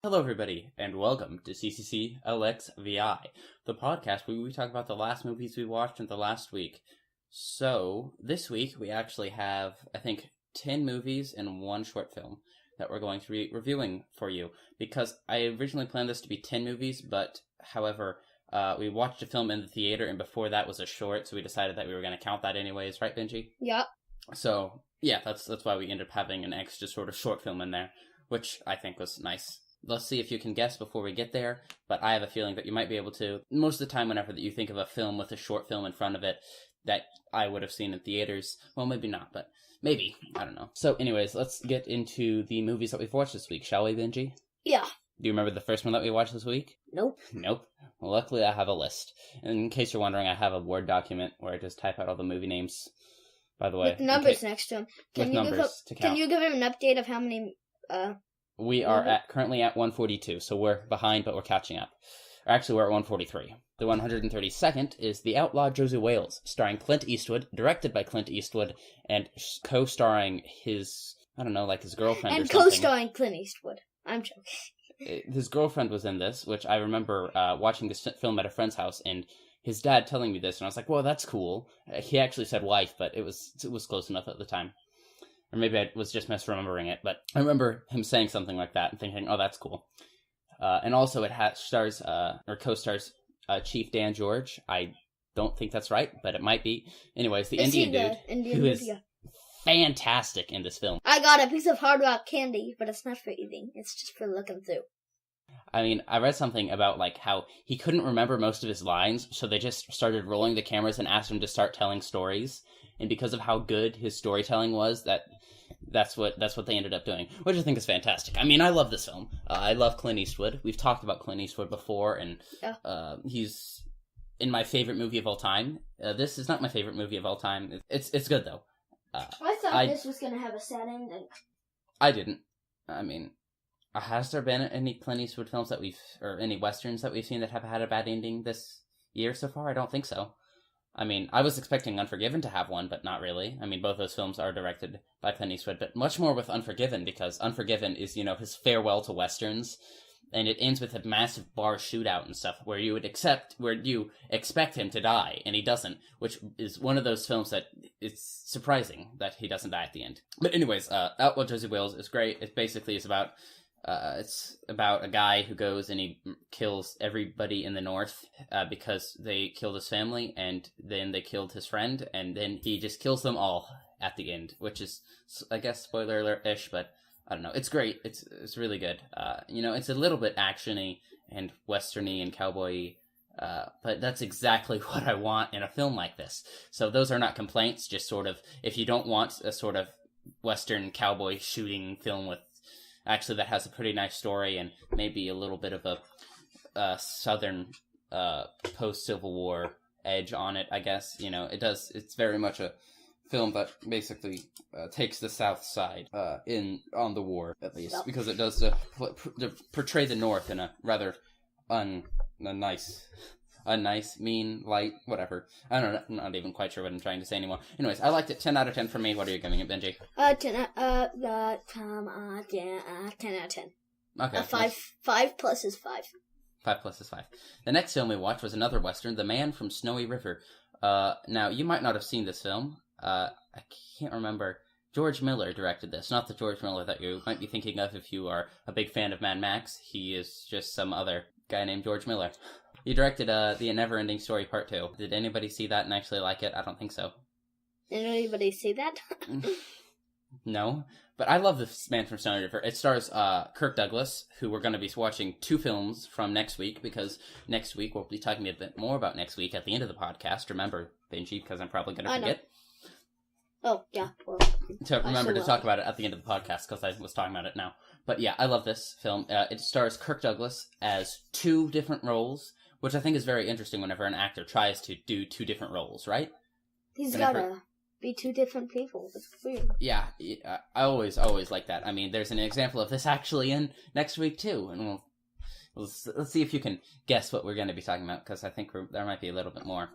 Hello, everybody, and welcome to CCCLXVI, the podcast where we talk about the last movies we watched in the last week. So, this week we actually have, I think, 10 movies and one short film that we're going to be reviewing for you, because I originally planned this to be 10 movies, but, however, we watched a film in the theater, and before that was a short, so we decided that we were going to count that anyways, right, Benji? Yep. So, yeah, that's why we ended up having an extra sort of short film in there, which I think was nice. Let's see if you can guess before we get there, but I have a feeling that you might be able to. Most of the time, whenever that you think of a film with a short film in front of it that I would have seen in theaters, well, maybe not, but maybe. I don't know. So anyways, let's get into the movies that we've watched this week, shall we, Benji? Yeah. Do you remember the first one that we watched this week? Nope. Nope. Well, luckily I have a list. In case you're wondering, I have a Word document where I just type out all the movie names. By the way. With numbers next to them. Can you give him an update of how many, We are currently at 142, so we're behind, but we're catching up. Actually, we're at 143. The 132nd is The Outlaw Josie Wales, starring Clint Eastwood, directed by Clint Eastwood, and co-starring his, I don't know, like his girlfriend and or something. co-starring Clint Eastwood. I'm joking. His girlfriend was in this, which I remember watching this film at a friend's house, and his dad telling me this, and I was like, well, that's cool. He actually said wife, but it was close enough at the time. Or maybe I was just misremembering it, but I remember him saying something like that and thinking, oh, that's cool. And also it stars, or co-stars, Chief Dan George. I don't think that's right, but it might be. Anyways, the Indian dude, who is fantastic in this film. I got a piece of Hard Rock candy, but it's not for eating. It's just for looking through. I mean, I read something about, like, how he couldn't remember most of his lines, so they just started rolling the cameras and asked him to start telling stories. And because of how good his storytelling was, that's what they ended up doing, which I think is fantastic. I mean, I love this film. I love Clint Eastwood. We've talked about Clint Eastwood before, and he's in my favorite movie of all time. This is not my favorite movie of all time. It's good, though. I thought this was going to have a sad ending. I didn't. I mean, has there been any Clint Eastwood films or any westerns that we've seen that have had a bad ending this year so far? I don't think so. I mean, I was expecting Unforgiven to have one, but not really. I mean, both those films are directed by Clint Eastwood, but much more with Unforgiven, because Unforgiven is, his farewell to westerns, and it ends with a massive bar shootout and stuff, where you expect him to die, and he doesn't, which is one of those films that it's surprising that he doesn't die at the end. But anyways, Outlaw Josie Wales is great. It basically is about a guy who goes and he kills everybody in the north because they killed his family, and then they killed his friend, and then he just kills them all at the end, which is, I guess, spoiler alert-ish, but I don't know. It's great. It's really good. It's a little bit action-y and western-y and cowboy-y, but that's exactly what I want in a film like this. So those are not complaints, just sort of, if you don't want a sort of western cowboy shooting film that has a pretty nice story and maybe a little bit of a southern post-Civil War edge on it, I guess. It's very much a film that basically takes the South side on the war, at least, because it does portray the North in a rather nice, mean, light, whatever. I don't know, I'm not even quite sure what I'm trying to say anymore. Anyways, I liked it. 10 out of 10 for me. What are you giving it, Benji? 10 out of 10. Okay. 5 plus is 5. 5 plus is 5. The next film we watched was another Western, The Man from Snowy River. Now, you might not have seen this film. I can't remember. George Miller directed this. Not the George Miller that you might be thinking of if you are a big fan of Mad Max. He is just some other guy named George Miller. He directed The Never-Ending Story Part 2. Did anybody see that and actually like it? I don't think so. Did anybody see that? No. But I love this Man from Snowy River. It stars Kirk Douglas, who we're going to be watching 2 films from next week, because next week we'll be talking a bit more about next week at the end of the podcast. Remember, Benji, because I'm probably going to forget. Oh, yeah. Well, to remember to talk about it at the end of the podcast, because I was talking about it now. But yeah, I love this film. It stars Kirk Douglas as 2 different roles, which I think is very interesting whenever an actor tries to do 2 different roles, right? He's gotta be 2 different people. It's weird. Yeah, I always like that. I mean, there's an example of this actually in next week, too. And let's see if you can guess what we're going to be talking about, because I think there might be a little bit more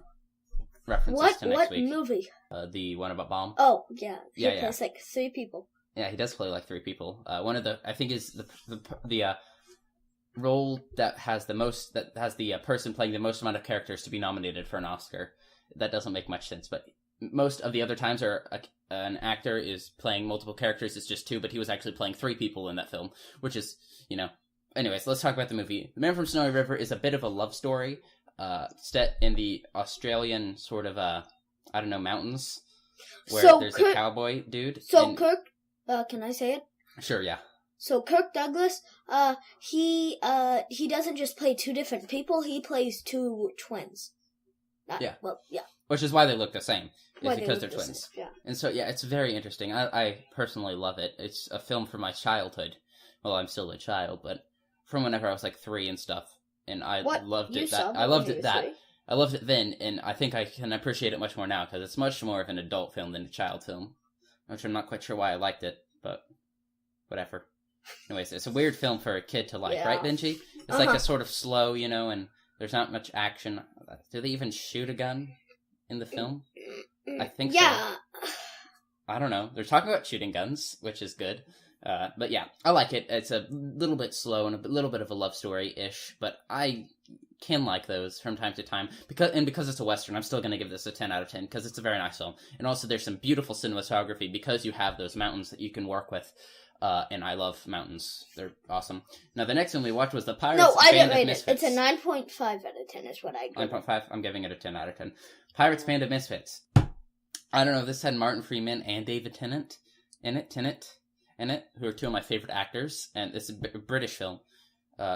references to next week. What movie? The one about Bomb. Oh, yeah. He plays like 3 people. Yeah, he does play like 3 people. One of the, I think, is role that has the person playing the most amount of characters to be nominated for an Oscar. That doesn't make much sense, but most of the other times an actor is playing multiple characters. It's just 2, but he was actually playing 3 people in that film, which is, Anyways, let's talk about the movie. The Man from Snowy River is a bit of a love story, set in the Australian sort of, mountains, where there's a cowboy dude. Kirk, can I say it? Sure, yeah. So Kirk Douglas, he doesn't just play 2 different people, he plays 2 twins. Yeah. Well, yeah. Which is why they look the same. It's because they're twins. Yeah. And so, yeah, it's very interesting. I personally love it. It's a film from my childhood. Well, I'm still a child, but from whenever I was like 3 and stuff. And I loved it. I loved it then, and I think I can appreciate it much more now, because it's much more of an adult film than a child film. Which I'm not quite sure why I liked it, but whatever. Anyways, it's a weird film for a kid to like, right, Benji? It's like a sort of slow, and there's not much action. Do they even shoot a gun in the film? I think so. I don't know. They're talking about shooting guns, which is good. But yeah, I like it. It's a little bit slow and a little bit of a love story-ish, but I can like those from time to time. Because it's a Western, I'm still going to give this a 10 out of 10, because it's a very nice film. And also there's some beautiful cinematography, because you have those mountains that you can work with. And I love mountains. They're awesome. Now, the next one we watched was the Pirates Band of Misfits. It's a 9.5 out of 10 is what I give. 9.5? I'm giving it a 10 out of 10. Pirates Band of Misfits. I don't know, this had Martin Freeman and David Tennant in it, who are 2 of my favorite actors, and it's a British film,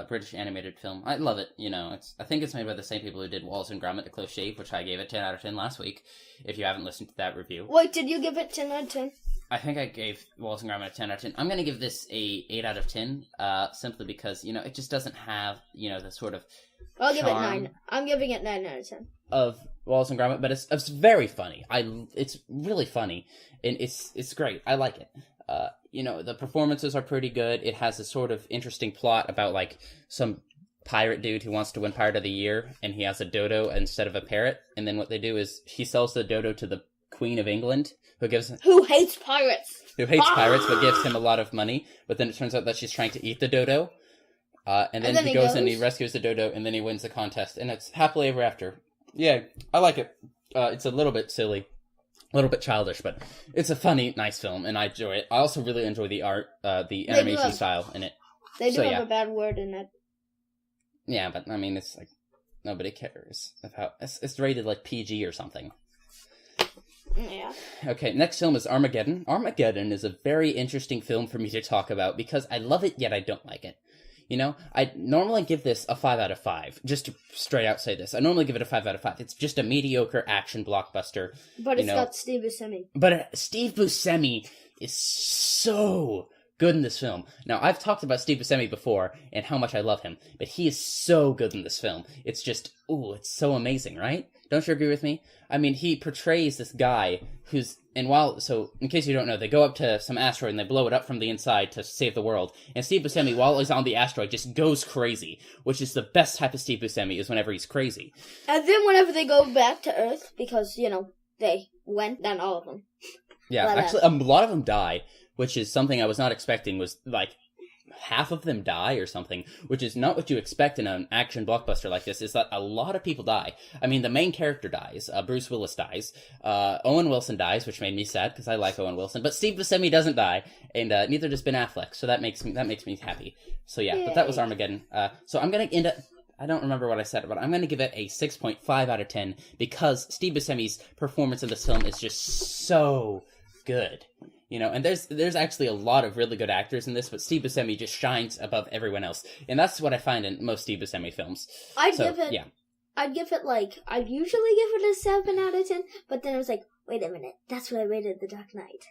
British animated film. I love it, I think it's made by the same people who did Wallace and Gromit: The Close Shave, which I gave it 10 out of 10 last week, if you haven't listened to that review. Wait, did you give it 10 out of 10? I think I gave Wallace and Gromit a 10 out of 10. I'm going to give this a 8 out of 10, simply because, it just doesn't have, the sort of I'll give it 9. I'm giving it 9 out of 10. Of Wallace and Gromit, but it's very funny. It's really funny, and it's great. I like it. The performances are pretty good. It has a sort of interesting plot about, like, some pirate dude who wants to win Pirate of the Year, and he has a dodo instead of a parrot, and then what they do is he sells the dodo to the Queen of England, who hates pirates. Who hates pirates, but gives him a lot of money, but then it turns out that she's trying to eat the dodo, and then he goes and he rescues the dodo, and then he wins the contest, and it's happily ever after. Yeah, I like it. It's a little bit silly. A little bit childish, but it's a funny, nice film, and I enjoy it. I also really enjoy the art, the animation style in it. They do have a bad word in it. Yeah, but, it's like, nobody cares. It's rated, like, PG or something. Yeah. Okay, next film is Armageddon. Armageddon is a very interesting film for me to talk about, because I love it, yet I don't like it. I normally give this a 5 out of 5. Just to straight out say this. I normally give it a 5 out of 5. It's just a mediocre action blockbuster. But it's got Steve Buscemi. But Steve Buscemi is so good in this film. Now, I've talked about Steve Buscemi before and how much I love him, but he is so good in this film. It's just, it's so amazing, right? Don't you agree with me? He portrays this guy who's, in case you don't know, they go up to some asteroid and they blow it up from the inside to save the world. And Steve Buscemi, while he's on the asteroid, just goes crazy, which is the best type of Steve Buscemi, is whenever he's crazy. And then whenever they go back to Earth, because, they went, not all of them. Yeah, actually, a lot of them die, which is something I was not expecting, was, like, half of them die or something, which is not what you expect in an action blockbuster like this, is that a lot of people die. The main character dies. Bruce Willis dies. Owen Wilson dies, which made me sad, because I like Owen Wilson. But Steve Buscemi doesn't die, and neither does Ben Affleck, so that makes me happy. So yeah, Yay. But that was Armageddon. So I'm going to end up, I don't remember what I said, but I'm going to give it a 6.5 out of 10, because Steve Buscemi's performance in this film is just so good. And there's actually a lot of really good actors in this, but Steve Buscemi just shines above everyone else. And that's what I find in most Steve Buscemi films. I'd give it, I'd usually give it a 7 out of 10, but then I was like, wait a minute, that's what I rated The Dark Knight.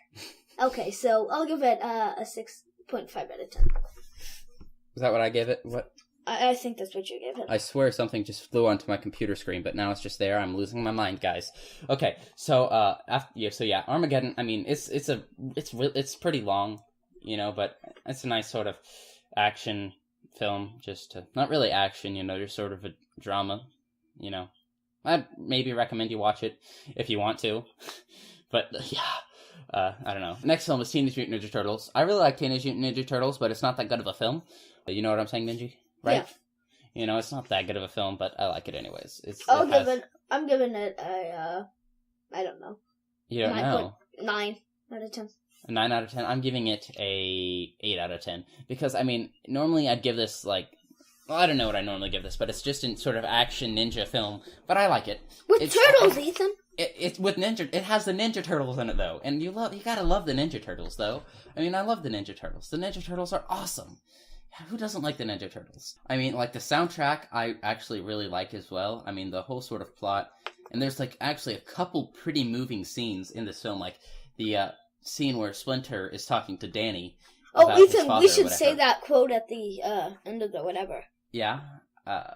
Okay, so I'll give it a 6.5 out of 10. Is that what I gave it? What? I think that's what you gave it. I swear something just flew onto my computer screen, but now it's just there. I'm losing my mind, guys. Okay, so Armageddon. It's pretty long, but it's a nice sort of action film. Not really action, there's sort of a drama, I'd maybe recommend you watch it if you want to, but I don't know. Next film is Teenage Mutant Ninja Turtles. I really like Teenage Mutant Ninja Turtles, but it's not that good of a film. You know what I'm saying, Benji? right? Yeah. It's not that good of a film, but I like it anyways. I'm giving it a, I don't know. You don't know? 9 out of 10. A 9 out of 10. I'm giving it a 8 out of 10. Because, normally I'd give this, I don't know what I normally give this, but it's just in sort of action ninja film. But I like it. With turtles, Ethan. It's with ninja. It has the Ninja Turtles in it, though. And you gotta love the Ninja Turtles, though. I love the Ninja Turtles. The Ninja Turtles are awesome. Who doesn't like the Ninja Turtles? The soundtrack I actually really like as well. The whole sort of plot. And there's, actually a couple pretty moving scenes in this film. Like, the scene where Splinter is talking to Danny. Oh, Ethan, we should say that quote at the end of the whatever. Yeah,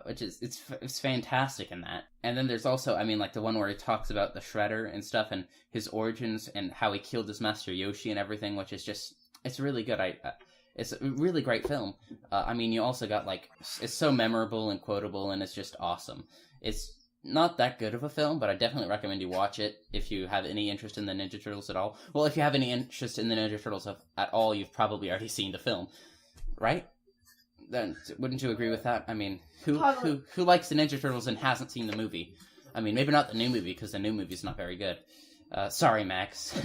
which is, it's fantastic in that. And then there's also, the one where he talks about the Shredder and stuff and his origins and how he killed his master Yoshi and everything, which is just, it's really good. It's a really great film. You also got, it's so memorable and quotable and it's just awesome. It's not that good of a film, but I definitely recommend you watch it if you have any interest in the Ninja Turtles at all. Well, if you have any interest in the Ninja Turtles at all, you've probably already seen the film, right? Then wouldn't you agree with that? Who likes the Ninja Turtles and hasn't seen the movie? Maybe not the new movie because the new movie's not very good. Sorry, Max.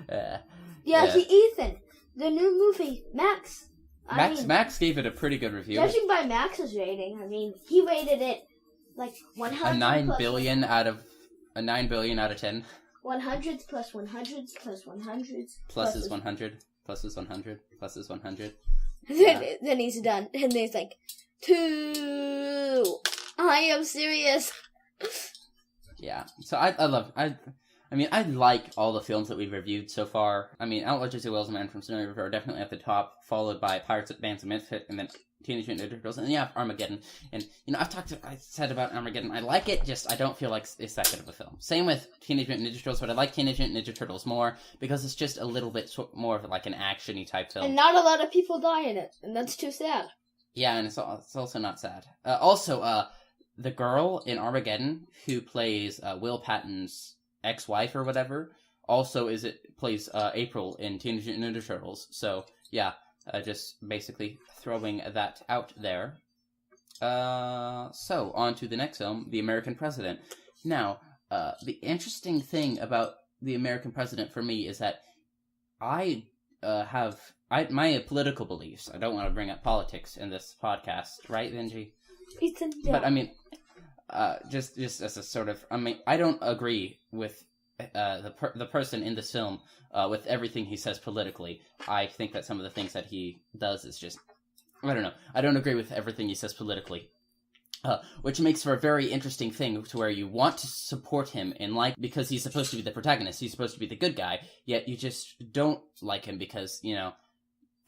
Ethan, the new movie, Max. Max gave it a pretty good review. Judging by Max's rating, he rated it 100. A 9 billion out of 10. 100s plus 100s plus 100s. Plus is 100. Plus is 100. Plus is 100. Then he's done. And then he's like, 2. I am serious. Yeah. So I like all the films that we've reviewed so far. Outlaw Jesse Wells and Man from Snowy River are definitely at the top, followed by Pirates at Bands of Misfit, and then Teenage Mutant Ninja Turtles, and Armageddon. And, I said about Armageddon, I like it, just I don't feel like it's that good of a film. Same with Teenage Mutant Ninja Turtles, but I like Teenage Mutant Ninja Turtles more, because it's just a little bit more of an action-y type film. And not a lot of people die in it, and that's too sad. Yeah, and it's also not sad. The girl in Armageddon, who plays Will Patton's ex-wife or whatever, also plays April in Teenage Mutant Ninja Turtles, so, yeah. Just basically throwing that out there. So, on to the next film, The American President. Now, the interesting thing about The American President for me is that I have my political beliefs. I don't want to bring up politics in this podcast, right, Benji? Yeah. But, just as a sort of... I don't agree with the person in this film with everything he says politically. I think that some of the things that he does is just... I don't know. I don't agree with everything he says politically. Which makes for a very interesting thing to where you want to support him because he's supposed to be the protagonist. He's supposed to be the good guy, yet you just don't like him because,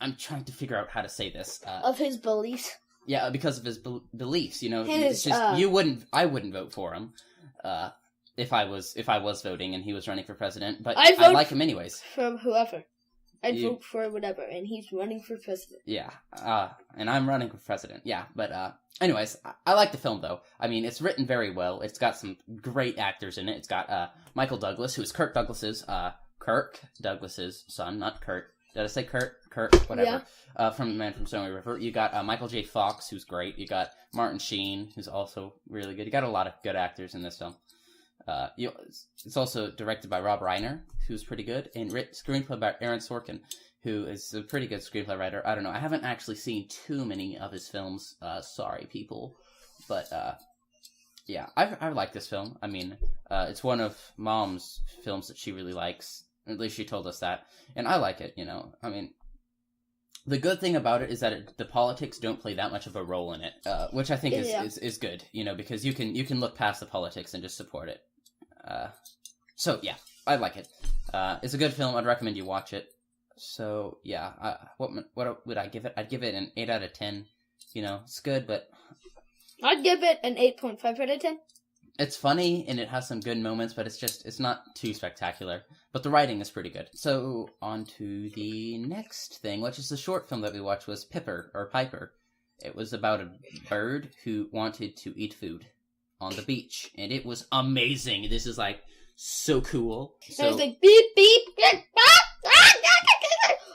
I'm trying to figure out how to say this. Of his beliefs. Yeah, because of his beliefs, it's just, I wouldn't vote for him, if I was voting and he was running for president, but I like him anyways. From whoever. I'd vote for whatever, and he's running for president. Yeah, and I'm running for president, yeah, but, anyways, I like the film, though. It's written very well. It's got some great actors in it. It's got, Michael Douglas, who is Kirk Douglas's son, not Kurt. Did I say Kurt? Kurt, whatever. Yeah. From Man from Snowy River. You got, Michael J. Fox, who's great. You got Martin Sheen, who's also really good. You got a lot of good actors in this film. It's also directed by Rob Reiner, who's pretty good, and screenplay by Aaron Sorkin, who is a pretty good screenplay writer. I don't know, I haven't actually seen too many of his films, sorry people, but, yeah, I like this film. It's one of Mom's films that she really likes, at least she told us that, and I like it, The good thing about it is that the politics don't play that much of a role in it, which I think is good, because you can look past the politics and just support it. So yeah, I like it. It's a good film. I'd recommend you watch it. So yeah, what would I give it? I'd give it an 8 out of 10. It's good, but I'd give it an 8.5 out of 10. It's funny and it has some good moments, but it's not too spectacular. But the writing is pretty good. So on to the next thing, which is the short film that we watched, was Piper. It was about a bird who wanted to eat food on the beach, and it was amazing. This is so cool. So it was beep beep.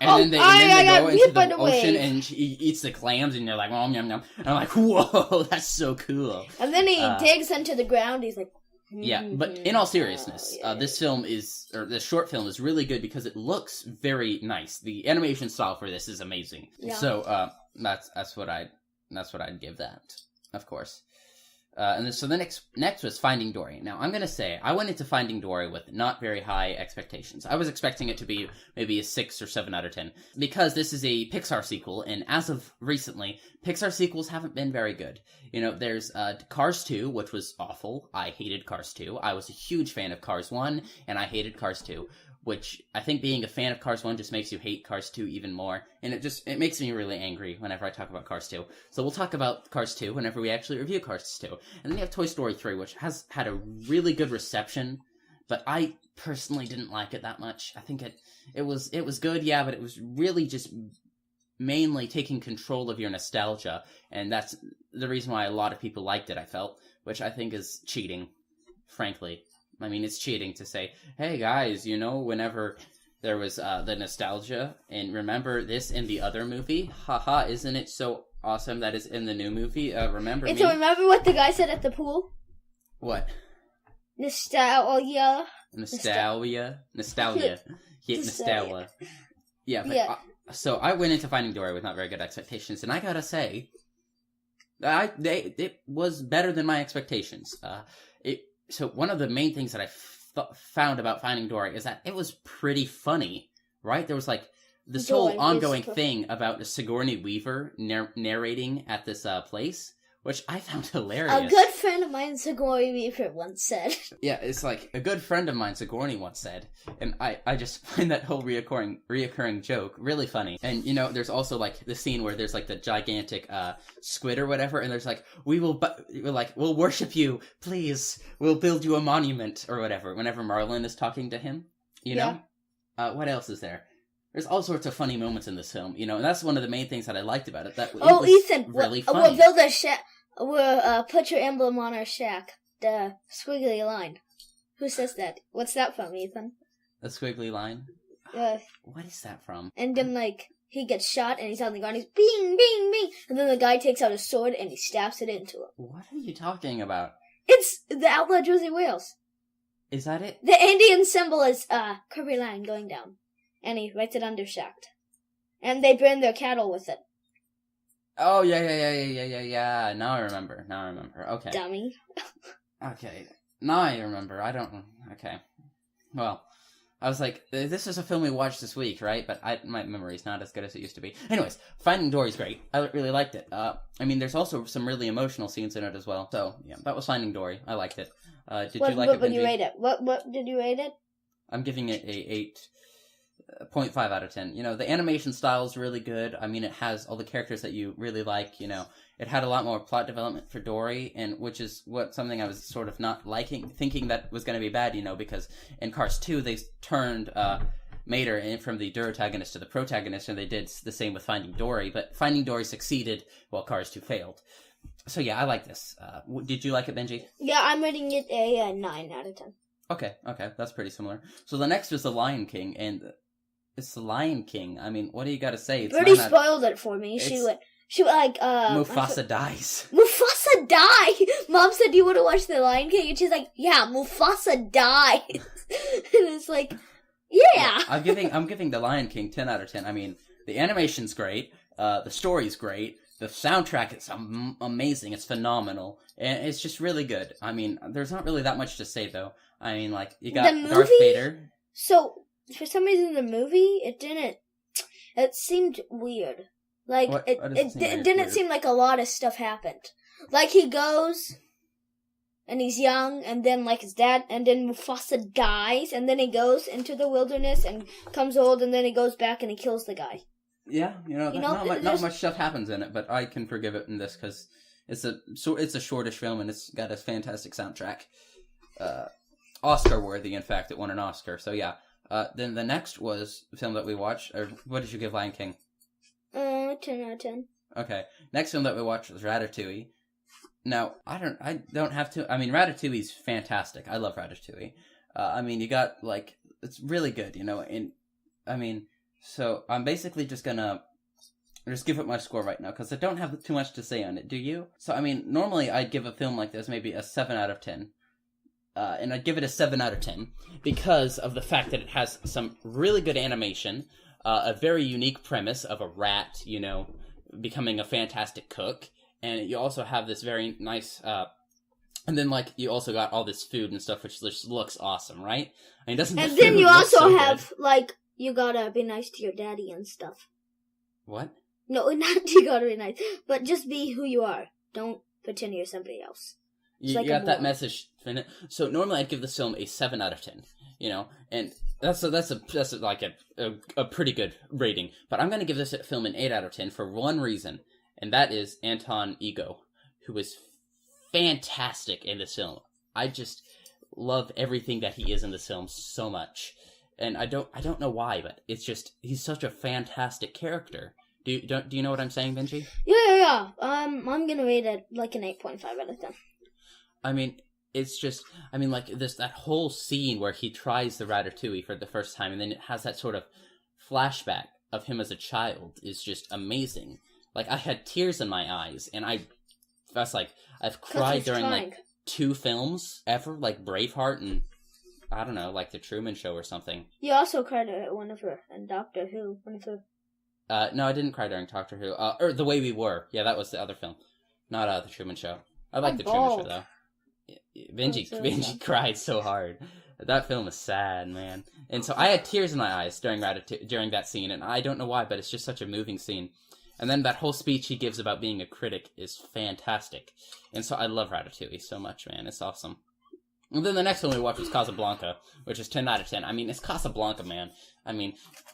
And then they go into the ocean wave. and he eats the clams and they're like, oh, yum, yum. And I'm like, whoa, that's so cool. And then he digs into the ground. He's like, yeah, but in all seriousness, this short film is really good because it looks very nice. The animation style for this is amazing. Yeah. So that's what I'd give that, of course. So the next was Finding Dory. Now, I'm going to say, I went into Finding Dory with not very high expectations. I was expecting it to be maybe a 6 or 7 out of 10, because this is a Pixar sequel, and as of recently, Pixar sequels haven't been very good. You know, there's Cars 2, which was awful. I hated Cars 2. I was a huge fan of Cars 1, and I hated Cars 2. Which, I think being a fan of Cars 1 just makes you hate Cars 2 even more. And it makes me really angry whenever I talk about Cars 2. So we'll talk about Cars 2 whenever we actually review Cars 2. And then you have Toy Story 3, which has had a really good reception. But I personally didn't like it that much. I think it was good, yeah, but it was really just mainly taking control of your nostalgia. And that's the reason why a lot of people liked it, I felt. Which I think is cheating, frankly. I mean, it's cheating to say, hey guys, you know, whenever there was the nostalgia, and remember this in the other movie? Haha, isn't it so awesome that it's in the new movie? Remember me? So remember what the guy said at the pool? What? Nostalgia. Nostalgia. Yeah, but, so I went into Finding Dory with not very good expectations, and I gotta say, it was better than my expectations. So one of the main things that I found about Finding Dory is that it was pretty funny, right? There was like this whole ongoing thing about Sigourney Weaver narrating at this place, which I found hilarious. A good friend of mine, Sigourney Weaver, once said. Yeah, it's like a good friend of mine, Sigourney, once said. And I just find that whole reoccurring joke really funny. And, you know, there's also like the scene where there's like the gigantic squid or whatever, and there's like, we'll worship you, please. We'll build you a monument or whatever, whenever Marlin is talking to him, you know? What else is there? There's all sorts of funny moments in this film, you know, and that's one of the main things that I liked about it. That it was Ethan, really funny. We'll build a shack. We'll put your emblem on our shack. The squiggly line. Who says that? What's that from, Ethan? The squiggly line? What is that from? And then, like, he gets shot and he's on the ground. He's bing, bing, bing. And then the guy takes out a sword and he stabs it into him. What are you talking about? It's the Outlaw Jersey Whales. Is that it? The Indian symbol is Kirby line going down. And he writes it under shacked. And they burn their cattle with it. Oh, yeah. Now I remember. Okay. Dummy. Okay. Now I remember. Okay. Well, I was like, this is a film we watched this week, right? But my memory's not as good as it used to be. Anyways, Finding Dory's great. I really liked it. I mean, there's also some really emotional scenes in it as well. So, yeah, that was Finding Dory. I liked it. Did you like it, Benji? What did you rate it? What did you rate it? I'm giving it a 8.5 out of 10. You know, the animation style is really good. I mean, it has all the characters that you really like, you know. It had a lot more plot development for Dory, and which is something I was sort of not liking, thinking that was going to be bad, you know, because in Cars 2, they turned Mater from the protagonist to the protagonist, and they did the same with Finding Dory, but Finding Dory succeeded while Cars 2 failed. So yeah, I like this. Did you like it, Benji? Yeah, I'm rating it a 9 out of 10. Okay, that's pretty similar. So the next was The Lion King, and it's The Lion King. I mean, what do you got to say? It's Bertie spoiled it for me. She went like, Mufasa dies. Mufasa died! Mom said, do you want to watch The Lion King? And she's like, yeah, Mufasa dies. And it's like, yeah. I'm giving The Lion King 10 out of 10. I mean, the animation's great. The story's great. The soundtrack is amazing. It's phenomenal. And it's just really good. I mean, there's not really that much to say, though. I mean, like, you got Darth Vader. So, for some reason, the movie, it seemed weird. Like, it didn't seem like a lot of stuff happened. Like, he goes, and he's young, and then, like, his dad, and then Mufasa dies, and then he goes into the wilderness, and comes old, and then he goes back, and he kills the guy. Yeah, not much stuff happens in it, but I can forgive it in this, because it's a shortish film, and it's got a fantastic soundtrack. Oscar-worthy, in fact. It won an Oscar, so yeah. Then the next was the film that we watched, or what did you give Lion King? 10 out of 10. Okay. Next film that we watched was Ratatouille. Now, I don't have to, I mean, Ratatouille's fantastic. I love Ratatouille. I mean, you got, like, it's really good, you know, and, I mean, So I'm basically just gonna just give it my score right now, because I don't have too much to say on it, do you? So, I mean, normally I'd give a film like this maybe a 7 out of 10. And I'd give it a 7 out of 10 because of the fact that it has some really good animation, a very unique premise of a rat, you know, becoming a fantastic cook, and you also have this very nice, and then, like, you also got all this food and stuff, which just looks awesome, right? I mean, doesn't And the then food you look also so have, good? like, you gotta be nice to your daddy and stuff. What? No, not you gotta be nice, but just be who you are. Don't pretend you're somebody else. You like got a that moron. message. So normally I'd give this film a 7 out of 10, you know, and that's like a pretty good rating. But I'm going to give this film an 8 out of 10 for one reason, and that is Anton Ego, who is fantastic in this film. I just love everything that he is in this film so much, and I don't know why, but it's just he's such a fantastic character. Do you know what I'm saying, Benji? Yeah. I'm gonna rate it like an 8.5 out of 10. I mean, it's just, like that whole scene where he tries the ratatouille for the first time, and then it has that sort of flashback of him as a child is just amazing. Like, I had tears in my eyes, and that's like, I've cried during like 2 films ever, like Braveheart and, I don't know, like The Truman Show or something. You also cried at one of her, and Doctor Who, one of her. No, I didn't cry during Doctor Who. Or The Way We Were. Yeah, that was the other film. Not The Truman Show. I like The Truman Show, though. Benji cried so hard. That film is sad, man. And so I had tears in my eyes during that scene, and I don't know why, but it's just such a moving scene. And then that whole speech he gives about being a critic is fantastic. And so I love Ratatouille so much, man. It's awesome. And then the next one we watched was Casablanca, which is 10 out of 10. I mean, it's Casablanca, man. I mean,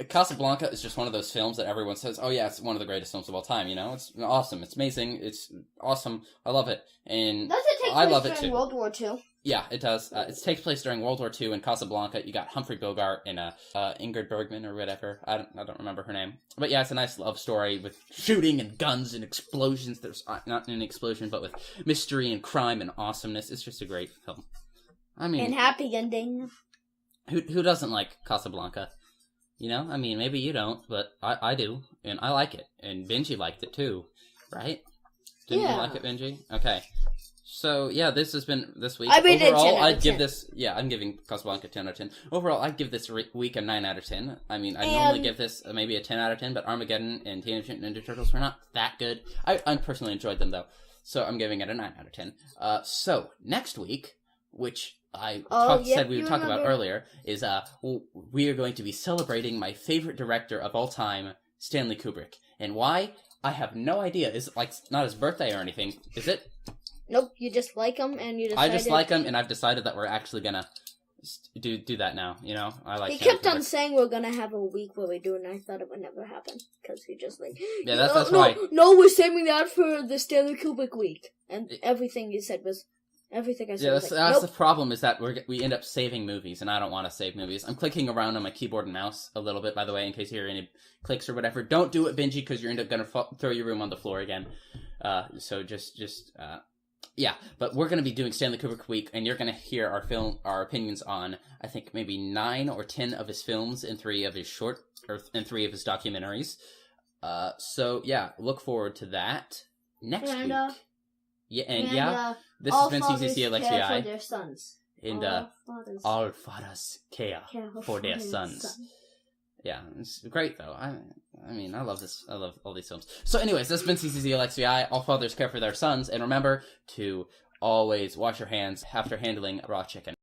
Casablanca is just one of those films that everyone says, oh yeah, it's one of the greatest films of all time, you know? It's awesome. It's amazing. It's awesome. I love it. And Does it take I place love it during too. World War II? Yeah, it does. It takes place during World War II in Casablanca. You got Humphrey Bogart and Ingrid Bergman or whatever. I don't remember her name. But yeah, it's a nice love story with shooting and guns and explosions. There's not an explosion, but with mystery and crime and awesomeness. It's just a great film. I mean, And happy ending. Who doesn't like Casablanca? You know, I mean, maybe you don't, but I do, and I like it. And Benji liked it too, right? Didn't you like it, Benji? Okay. So, yeah, this has been this week. I rated it 10 Overall, out of I'd give 10. this... Yeah, I'm giving Casablanca 10 out of 10. Overall, I'd give this week a 9 out of 10. I mean, I normally give this maybe a 10 out of 10, but Armageddon and Teenage Mutant Ninja Turtles were not that good. I personally enjoyed them, though. So, I'm giving it a 9 out of 10. So, next week, which said we would talk about earlier, is we are going to be celebrating my favorite director of all time, Stanley Kubrick. And why? I have no idea. Is it, like, not his birthday or anything? Is it? Nope, you just like him, and you decided... I just like him, and I've decided that we're actually gonna do that now, you know? I like He Stanley kept on Kubrick. saying we're gonna have a week where we do it, and I thought it would never happen. Because he just like... Yeah, that's why... No, we're saving that for the Stanley Kubrick week. And everything you said was... Everything I said was like, that's nope. the problem, is that we end up saving movies, and I don't want to save movies. I'm clicking around on my keyboard and mouse a little bit, by the way, in case you hear any clicks or whatever. Don't do it, Benji, because you end up going to throw your room on the floor again. So yeah, but we're going to be doing Stanley Kubrick Week, and you're going to hear our opinions on, I think, maybe 9 or 10 of his films and 3 of his documentaries. So yeah, look forward to that next week. This has been CCCLXVI. For their sons. And all fathers care for their sons. Yeah, it's great though. I mean, I love this. I love all these films. So anyways, this has been CCCLXVI. All fathers care for their sons. And remember to always wash your hands after handling raw chicken.